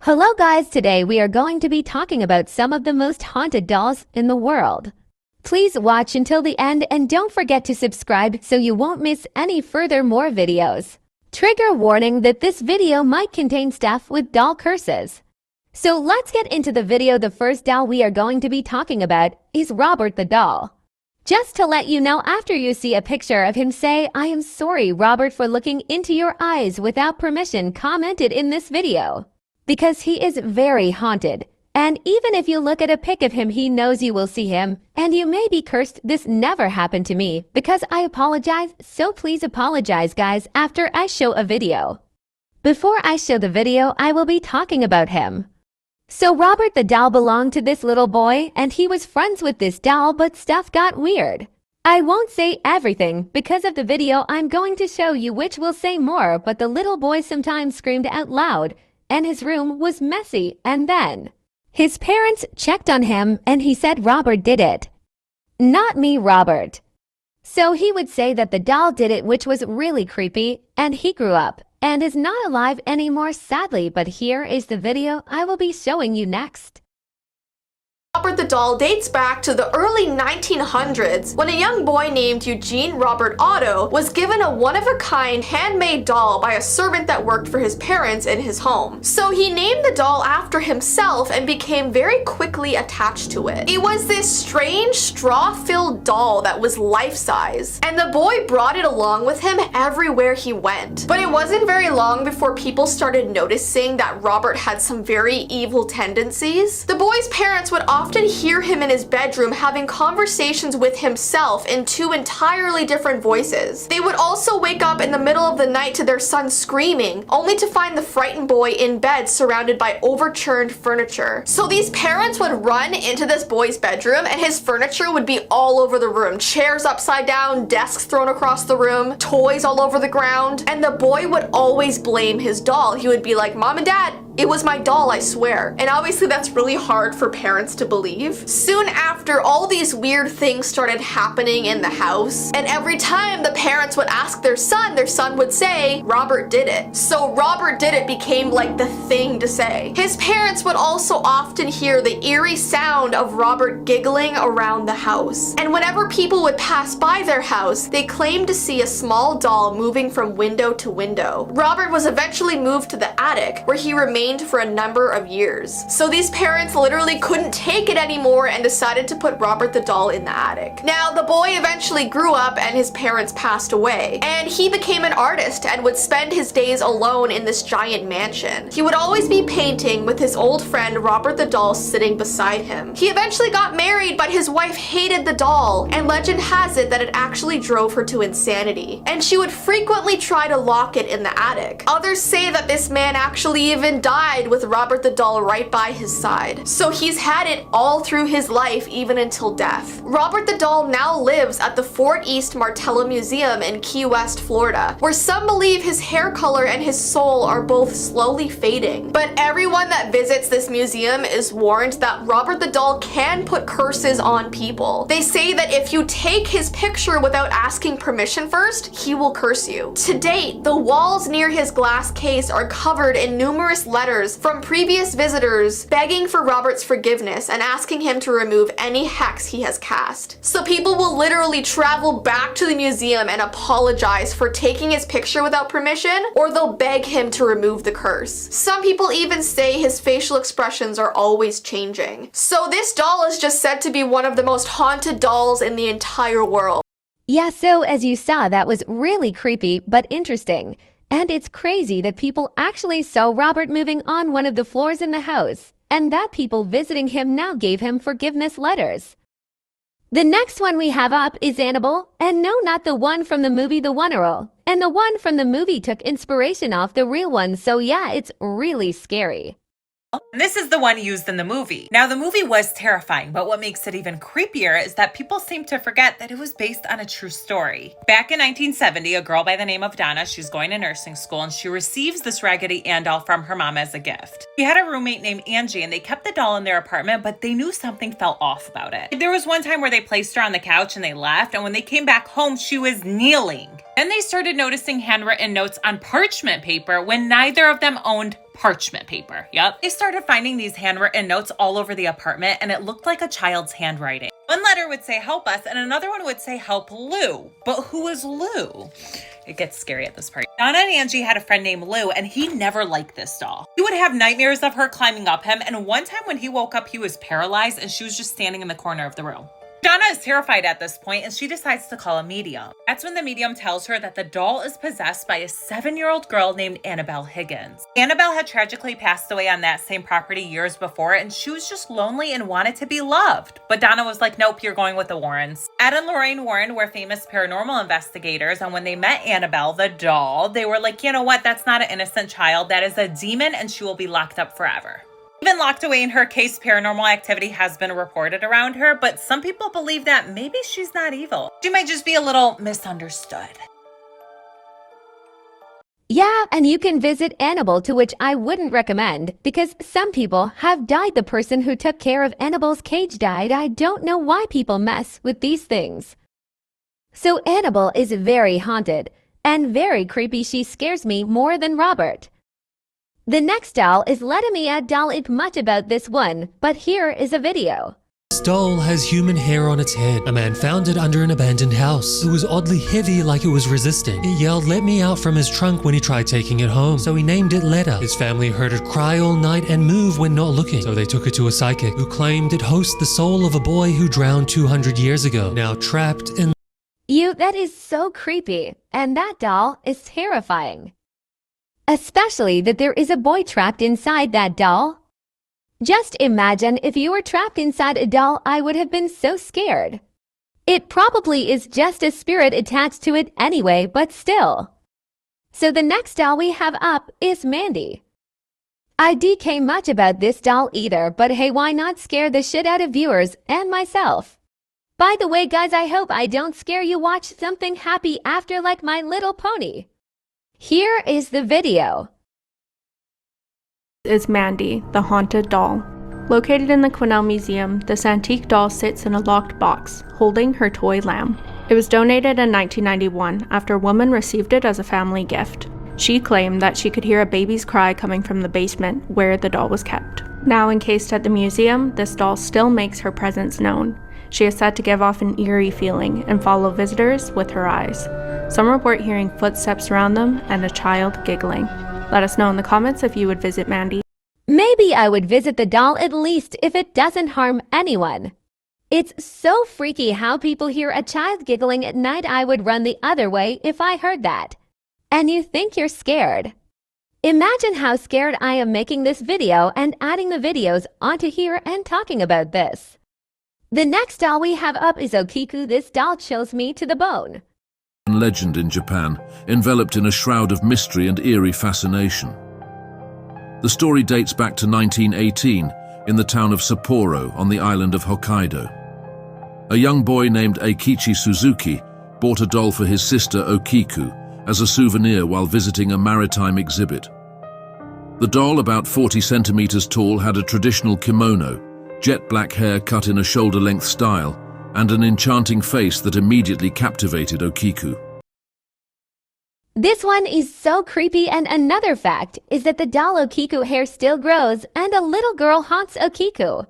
Hello guys, today we are going to be talking about some of the most haunted dolls in the world. Please watch until the end and don't forget to subscribe so you won't miss any more videos. Trigger warning that this video might contain stuff with doll curses. So let's get into the video. The first doll we are going to be talking about is Robert the doll. Just to let you know, after you see a picture of him, say, "I am sorry, Robert, for looking into your eyes without permission," commented in this video. Because he is very haunted. And even if you look at a pic of him, he knows you will see him. And you may be cursed. This never happened to me because I apologize. So please apologize, guys, after I show a video. Before I show the video, I will be talking about him. So Robert the doll belonged to this little boy, and he was friends with this doll, but stuff got weird. I won't say everything because of the video I'm going to show you, which will say more, but the little boy sometimes screamed out loud, and his room was messy, and then his parents checked on him, and he said Robert did it. Not me, Robert. So he would say that the doll did it, which was really creepy, and he grew up and is not alive anymore, sadly, but here is the video I will be showing you next. Robert the doll dates back to the early 1900s when a young boy named Eugene Robert Otto was given a one-of-a-kind handmade doll by a servant that worked for his parents in his home. So he named the doll after himself and became very quickly attached to it. It was this strange straw-filled doll that was life-size, and the boy brought it along with him everywhere he went. But it wasn't very long before people started noticing that Robert had some very evil tendencies. The boy's parents would often hear him in his bedroom having conversations with himself in two entirely different voices. They would also wake up in the middle of the night to their son screaming, only to find the frightened boy in bed surrounded by overturned furniture. So these parents would run into this boy's bedroom and his furniture would be all over the room. Chairs upside down, desks thrown across the room, toys all over the ground. And the boy would always blame his doll. He would be like, "Mom and Dad, it was my doll, I swear." And obviously that's really hard for parents to believe. Soon after, all these weird things started happening in the house, and every time the parents would ask their son would say, "Robert did it." So Robert did it became like the thing to say. His parents would also often hear the eerie sound of Robert giggling around the house. And whenever people would pass by their house, they claimed to see a small doll moving from window to window. Robert was eventually moved to the attic, where he remained for a number of years. So these parents literally couldn't take it anymore and decided to put Robert the doll in the attic. Now, the boy eventually grew up and his parents passed away, and he became an artist and would spend his days alone in this giant mansion. He would always be painting with his old friend Robert the doll sitting beside him. He eventually got married, but his wife hated the doll, and legend has it that it actually drove her to insanity, and she would frequently try to lock it in the attic. Others say that this man actually even died with Robert the doll right by his side. So he's had it all through his life, even until death. Robert the doll now lives at the Fort East Martello Museum in Key West, Florida, where some believe his hair color and his soul are both slowly fading. But everyone that visits this museum is warned that Robert the doll can put curses on people. They say that if you take his picture without asking permission first, he will curse you. To date, the walls near his glass case are covered in numerous letters from previous visitors begging for Robert's forgiveness and asking him to remove any hex he has cast. So people will literally travel back to the museum and apologize for taking his picture without permission, or they'll beg him to remove the curse. Some people even say his facial expressions are always changing. So this doll is just said to be one of the most haunted dolls in the entire world. Yeah, so as you saw, that was really creepy but interesting. And it's crazy that people actually saw Robert moving on one of the floors in the house, and that people visiting him now gave him forgiveness letters. The next one we have up is Annabelle, and no, not the one from the movie The Wonderwall. And the one from the movie took inspiration off the real one, so yeah, it's really scary. And this is the one used in the movie. Now, the movie was terrifying, but what makes it even creepier is that people seem to forget that it was based on a true story. Back in 1970, a girl by the name of Donna, she's going to nursing school, and she receives this Raggedy Ann doll from her mom as a gift. She had a roommate named Angie, and they kept the doll in their apartment, but they knew something felt off about it. There was one time where they placed her on the couch and they left, and when they came back home, she was kneeling. Then they started noticing handwritten notes on parchment paper when neither of them owned parchment paper. Yep. They started finding these handwritten notes all over the apartment, and it looked like a child's handwriting. One letter would say, "Help us," and another one would say, "Help Lou." But who is Lou? It gets scary at this part. Donna and Angie had a friend named Lou, and he never liked this doll. He would have nightmares of her climbing up him, and one time when he woke up, he was paralyzed, and she was just standing in the corner of the room. Donna is terrified at this point, and she decides to call a medium. That's when the medium tells her that the doll is possessed by a 7-year-old girl named Annabelle Higgins. Annabelle had tragically passed away on that same property years before, and she was just lonely and wanted to be loved. But Donna was like, nope, you're going with the Warrens. Ed and Lorraine Warren were famous paranormal investigators, and when they met Annabelle, the doll, they were like, you know what, that's not an innocent child, that is a demon, and she will be locked up forever. Even locked away in her case, paranormal activity has been reported around her, but some people believe that maybe she's not evil. She might just be a little misunderstood. Yeah, and you can visit Annabelle, to which I wouldn't recommend, because some people have died. The person who took care of Annabelle's cage died. I don't know why people mess with these things. So Annabelle is very haunted and very creepy. She scares me more than Robert. The next doll is Let Me Add Doll. It much about this one, but here is a video. This doll has human hair on its head. A man found it under an abandoned house. It was oddly heavy, like it was resisting. It yelled, "Let me out," from his trunk when he tried taking it home, so he named it Letta. His family heard it cry all night and move when not looking, so they took it to a psychic who claimed it hosts the soul of a boy who drowned 200 years ago, now trapped in... That is so creepy, and that doll is terrifying. Especially that there is a boy trapped inside that doll. Just imagine if you were trapped inside a doll. I would have been so scared. It probably is just a spirit attached to it anyway, but still. So the next doll we have up is Mandy. I DK much about this doll either, but hey, why not scare the shit out of viewers and myself? By the way, guys, I hope I don't scare you. Watch something happy after, like My Little Pony. Here is the video. Is Mandy, the haunted doll. Located in the Quesnel Museum, this antique doll sits in a locked box, holding her toy lamb. It was donated in 1991 after a woman received it as a family gift. She claimed that she could hear a baby's cry coming from the basement where the doll was kept. Now encased at the museum, this doll still makes her presence known. She is said to give off an eerie feeling and follow visitors with her eyes. Some report hearing footsteps around them and a child giggling. Let us know in the comments if you would visit Mandy. Maybe I would visit the doll, at least if it doesn't harm anyone. It's so freaky how people hear a child giggling at night. I would run the other way if I heard that. And you think you're scared. Imagine how scared I am making this video and adding the videos onto here and talking about this. The next doll we have up is Okiku. This doll chills me to the bone. Legend in Japan, enveloped in a shroud of mystery and eerie fascination. The story dates back to 1918 in the town of Sapporo on the island of Hokkaido. A young boy named Eikichi Suzuki bought a doll for his sister Okiku as a souvenir while visiting a maritime exhibit. The doll, about 40 centimeters tall, had a traditional kimono, jet black hair cut in a shoulder-length style, and an enchanting face that immediately captivated Okiku. This one is so creepy, and another fact is that the doll Okiku hair still grows and a little girl haunts Okiku.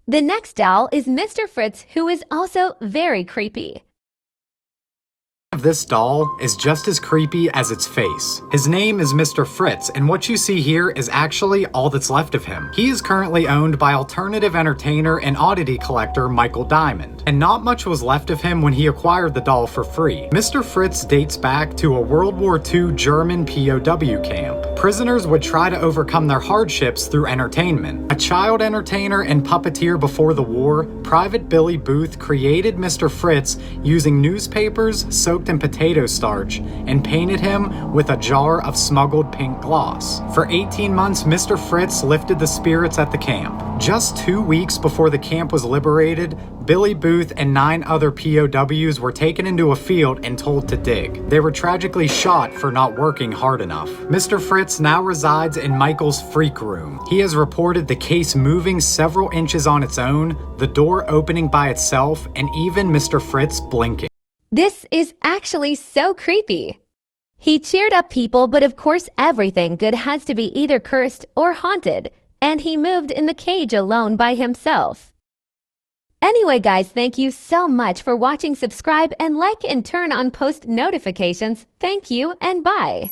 The next doll is Mr. Fritz, who is also very creepy. This doll is just as creepy as its face. His name is Mr. Fritz, and what you see here is actually all that's left of him. He is currently owned by alternative entertainer and oddity collector Michael Diamond, and not much was left of him when he acquired the doll for free. Mr. Fritz dates back to a World War II German POW camp. Prisoners would try to overcome their hardships through entertainment. A child entertainer and puppeteer before the war, Private Billy Booth created Mr. Fritz using newspapers soaked in potato starch and painted him with a jar of smuggled pink gloss. For 18 months, Mr. Fritz lifted the spirits at the camp. Just 2 weeks before the camp was liberated, Billy Booth and 9 other POWs were taken into a field and told to dig. They were tragically shot for not working hard enough. Mr. Fritz now resides in Michael's freak room. He has reported the case moving several inches on its own, the door opening by itself, and even Mr. Fritz blinking. This is actually so creepy. He cheered up people, but of course everything good has to be either cursed or haunted, and he moved in the cage alone by himself. Anyway guys, thank you so much for watching. Subscribe and like and turn on post notifications. Thank you and bye.